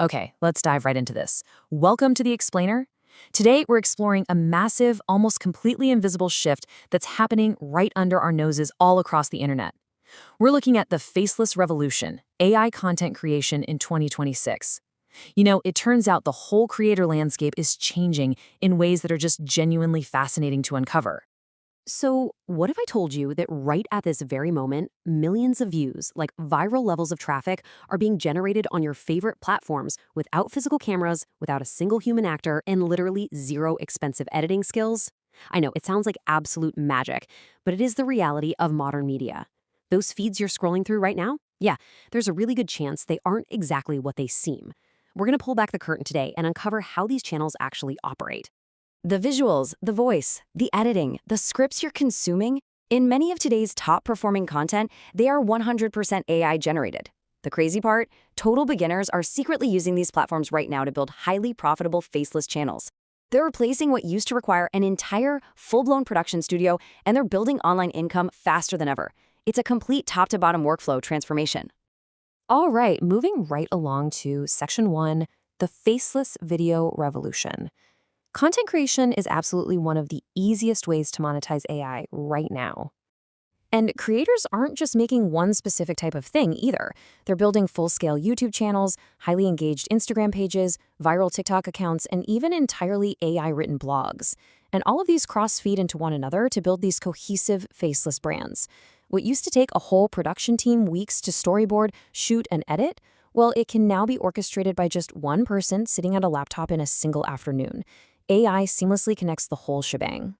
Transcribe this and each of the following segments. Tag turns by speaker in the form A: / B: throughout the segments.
A: Okay, let's dive right into this. Welcome to The Explainer. Today, we're exploring a massive, almost completely invisible shift that's happening right under our noses all across the internet. We're looking at the faceless revolution, AI content creation in 2026. It turns out the whole creator landscape is changing in ways that are just genuinely fascinating to uncover.
B: So, what if I told you that right at this very moment, millions of views, like viral levels of traffic, are being generated on your favorite platforms without physical cameras, without a single human actor, and literally zero expensive editing skills? I know, it sounds like absolute magic, but it is the reality of modern media. Those feeds you're scrolling through right now? Yeah, there's a really good chance they aren't exactly what they seem. We're going to pull back the curtain today and uncover how these channels actually operate. The visuals, the voice, the editing, the scripts you're consuming, in many of today's top-performing content, they are 100% AI generated. The crazy part? Total beginners are secretly using these platforms right now to build highly profitable faceless channels. They're replacing what used to require an entire, full-blown production studio, and they're building online income faster than ever. It's a complete top-to-bottom workflow transformation.
A: All right, moving right along to Section 1, the faceless video revolution. Content creation is absolutely one of the easiest ways to monetize AI right now. And creators aren't just making one specific type of thing either. They're building full-scale YouTube channels, highly engaged Instagram pages, viral TikTok accounts, and even entirely AI-written blogs. And all of these cross-feed into one another to build these cohesive, faceless brands. What used to take a whole production team weeks to storyboard, shoot, and edit, well, it can now be orchestrated by just one person sitting at a laptop in a single afternoon. AI seamlessly connects the whole shebang.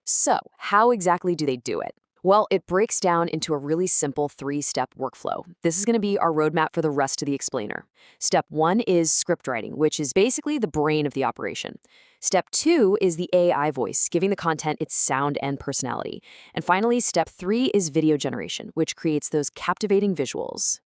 A: So, how exactly do they do it? Well, it breaks down into a really simple 3-step workflow. This is going to be our roadmap for the rest of the explainer. Step 1 is script writing, which is basically the brain of the operation. Step 2 is the AI voice, giving the content its sound and personality. And finally, step 3 is video generation, which creates those captivating visuals.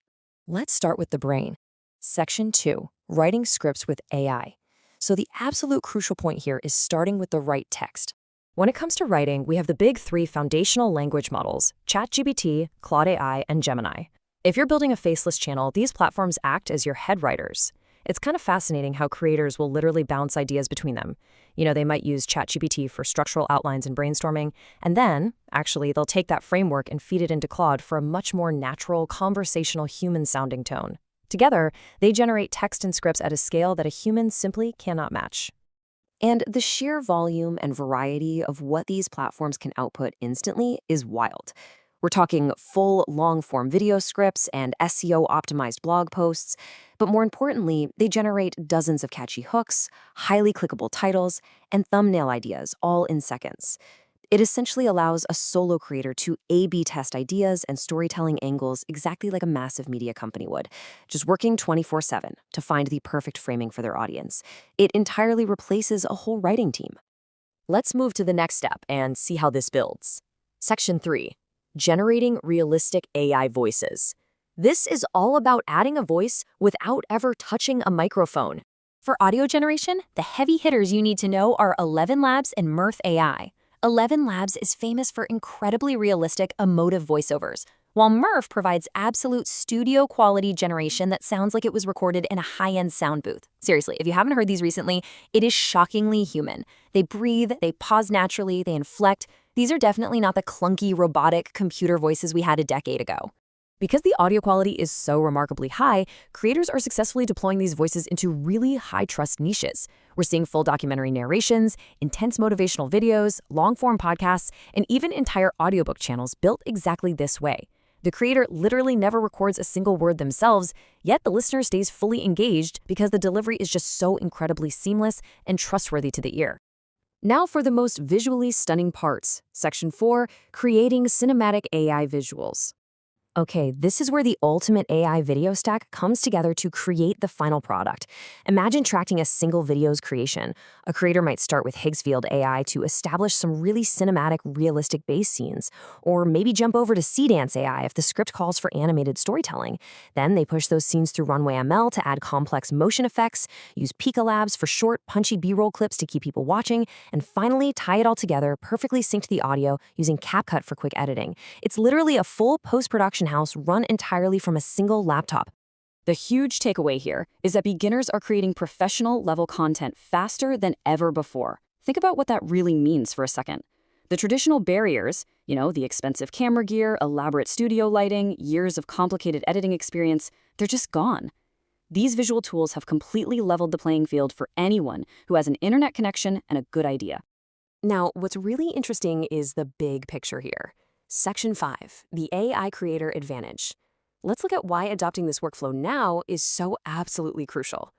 A: Let's start with the brain. Section 2, writing scripts with AI. So the absolute crucial point here is starting with the right text. When it comes to writing, we have the big 3 foundational language models, ChatGPT, Claude AI, and Gemini. If you're building a faceless channel, these platforms act as your head writers. It's kind of fascinating how creators will literally bounce ideas between them. They might use ChatGPT for structural outlines and brainstorming, and then, actually, they'll take that framework and feed it into Claude for a much more natural, conversational, human-sounding tone. Together, they generate text and scripts at a scale that a human simply cannot match. And the sheer volume and variety of what these platforms can output instantly is wild. We're talking full, long-form video scripts and SEO-optimized blog posts, but more importantly, they generate dozens of catchy hooks, highly clickable titles, and thumbnail ideas all in seconds. It essentially allows a solo creator to A/B test ideas and storytelling angles exactly like a massive media company would, just working 24/7 to find the perfect framing for their audience. It entirely replaces a whole writing team. Let's move to the next step and see how this builds. Section 3, generating realistic AI voices. This is all about adding a voice without ever touching a microphone. For audio generation, the heavy hitters you need to know are 11 Labs and Mirth AI. 11 Labs is famous for incredibly realistic, emotive voiceovers, while Mirth provides absolute studio-quality generation that sounds like it was recorded in a high-end sound booth. Seriously, if you haven't heard these recently, it is shockingly human. They breathe, they pause naturally, they inflect. These are definitely not the clunky, robotic computer voices we had a decade ago. Because the audio quality is so remarkably high, creators are successfully deploying these voices into really high-trust niches. We're seeing full documentary narrations, intense motivational videos, long-form podcasts, and even entire audiobook channels built exactly this way. The creator literally never records a single word themselves, yet the listener stays fully engaged because the delivery is just so incredibly seamless and trustworthy to the ear. Now for the most visually stunning parts. Section 4, creating cinematic AI visuals. Okay, this is where the ultimate AI video stack comes together to create the final product. Imagine tracking a single video's creation. A creator might start with Higgsfield AI to establish some really cinematic, realistic base scenes, or maybe jump over to Seedance AI if the script calls for animated storytelling. Then they push those scenes through Runway ML to add complex motion effects, use Pika Labs for short, punchy B-roll clips to keep people watching, and finally tie it all together, perfectly synced the audio using CapCut for quick editing. It's literally a full post-production house run entirely from a single laptop.
B: The huge takeaway here is that beginners are creating professional level content faster than ever before. Think about what that really means for a second. The traditional barriers, the expensive camera gear, elaborate studio lighting, years of complicated editing experience, they're just gone. These visual tools have completely leveled the playing field for anyone who has an internet connection and a good idea.
A: Now, what's really interesting is the big picture here. Section 5, the AI Creator Advantage. Let's look at why adopting this workflow now is so absolutely crucial.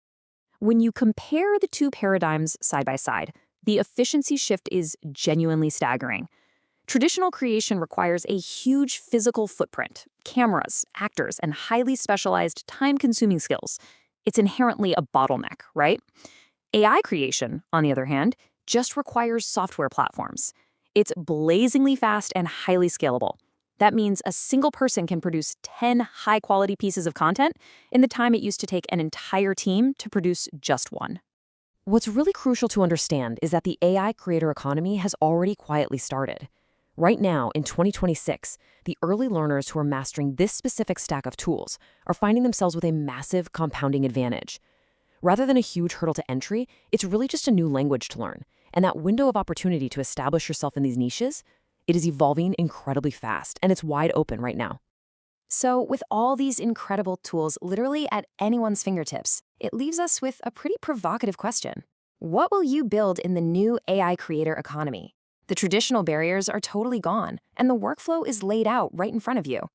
A: When you compare the two paradigms side by side, the efficiency shift is genuinely staggering. Traditional creation requires a huge physical footprint, cameras, actors, and highly specialized time-consuming skills. It's inherently a bottleneck, right? AI creation, on the other hand, just requires software platforms. It's blazingly fast and highly scalable. That means a single person can produce 10 high-quality pieces of content in the time it used to take an entire team to produce just one. What's really crucial to understand is that the AI creator economy has already quietly started. Right now, in 2026, the early learners who are mastering this specific stack of tools are finding themselves with a massive compounding advantage. Rather than a huge hurdle to entry, it's really just a new language to learn. And that window of opportunity to establish yourself in these niches, it is evolving incredibly fast, and it's wide open right now. So, with all these incredible tools literally at anyone's fingertips, it leaves us with a pretty provocative question. What will you build in the new AI creator economy? The traditional barriers are totally gone, and the workflow is laid out right in front of you.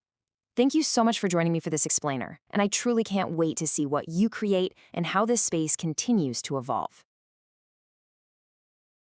A: Thank you so much for joining me for this explainer, and I truly can't wait to see what you create and how this space continues to evolve.